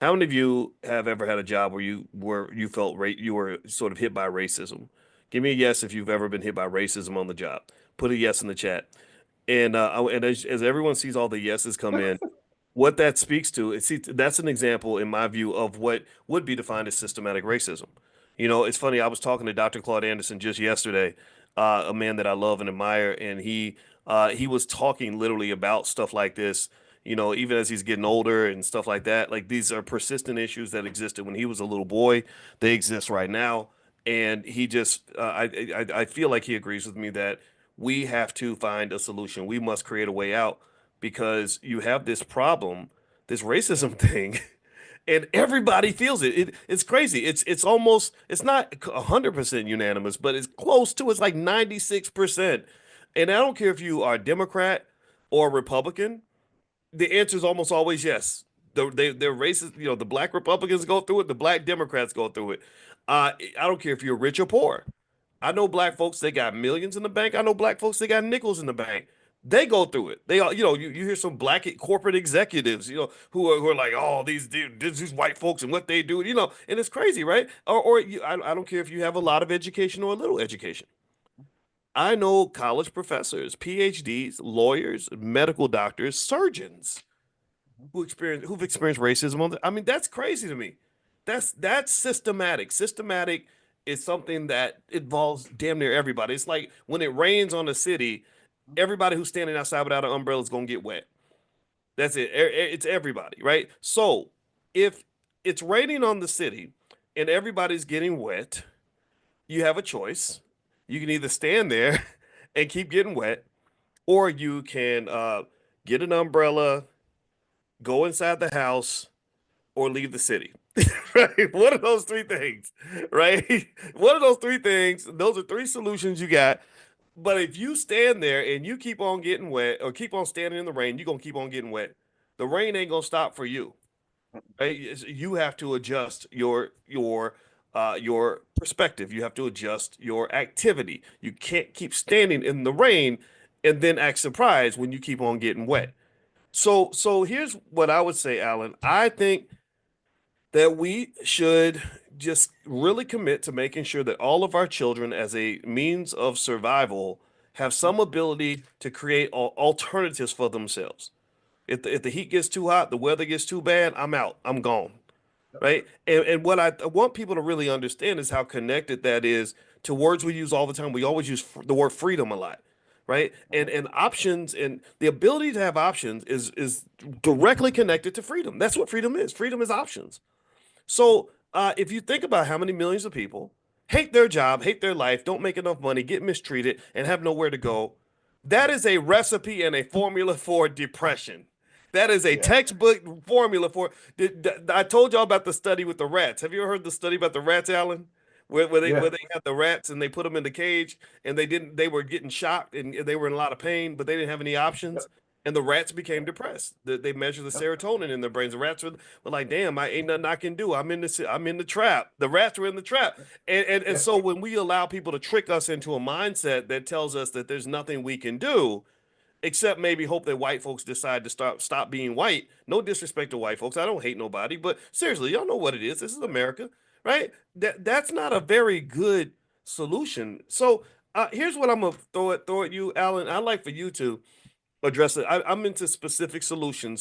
How many of you have ever had a job where you felt you were sort of hit by racism? Give me a yes if you've ever been hit by racism on the job. Put a yes in the chat. And as everyone sees all the yeses come in, what that speaks to is, see, that's an example in my view of what would be defined as systematic racism. It's funny. I was talking to Dr. Claude Anderson just yesterday, a man that I love and admire, and he was talking literally about stuff like this. Even as he's getting older and stuff like that, like these are persistent issues that existed when he was a little boy. They exist right now, and he just, I feel like he agrees with me that we have to find a solution. We must create a way out because you have this problem, this racism thing, and everybody feels it. It's crazy. It's not 100% unanimous, but it's close to. It's like 96%. And I don't care if you are Democrat or Republican, the answer is almost always yes. They're racist. The black Republicans go through it. The black Democrats go through it. I don't care if you're rich or poor. I know black folks, they got millions in the bank. I know black folks, they got nickels in the bank. They go through it. They all, you hear some black corporate executives, who are like, oh, these white folks and what they do, and it's crazy, right? I don't care if you have a lot of education or a little education. I know college professors, PhDs, lawyers, medical doctors, surgeons who've experienced racism I mean, that's crazy to me. That's systematic. Systematic is something that involves damn near everybody. It's like when it rains on a city, everybody who's standing outside without an umbrella is gonna get wet. That's it. It's everybody, right? So if it's raining on the city and everybody's getting wet, you have a choice. You can either stand there and keep getting wet, or you can get an umbrella, go inside the house, or leave the city. Right? One of those three things, right? One of those three things, those are three solutions you got. But if you stand there and you keep on getting wet or keep on standing in the rain, you're gonna keep on getting wet. The rain ain't gonna stop for you. Right? You have to adjust your perspective. You have to adjust your activity. You can't keep standing in the rain and then act surprised when you keep on getting wet. So here's what I would say, Alan. I think that we should just really commit to making sure that all of our children, as a means of survival, have some ability to create alternatives for themselves. If the heat gets too hot, the weather gets too bad, I'm out. I'm gone. Right? And what I want people to really understand is how connected that is to words we use all the time. We always use the word freedom a lot, right? And options and the ability to have options is directly connected to freedom. That's what freedom is. Freedom is options. So if you think about how many millions of people hate their job, hate their life, don't make enough money, get mistreated, and have nowhere to go, that is a recipe and a formula for depression. That is a Yeah. textbook formula for. I told y'all about the study with the rats. Have you ever heard the study about the rats, Alan? Yeah. Where they had the rats and they put them in the cage and they were getting shocked and they were in a lot of pain, but they didn't have any options. Yep. And the rats became depressed. They measured the Yep. serotonin in their brains. The rats were like, "Damn, I ain't nothing I can do. I'm in the trap." The rats were in the trap, and Yeah. so when we allow people to trick us into a mindset that tells us that there's nothing we can do, except maybe hope that white folks decide to stop being white. No disrespect to white folks. I don't hate nobody, but seriously, y'all know what it is. This is America, right? That's not a very good solution. So here's what I'm gonna throw at you, Alan. I'd like for you to address it. I'm into specific solutions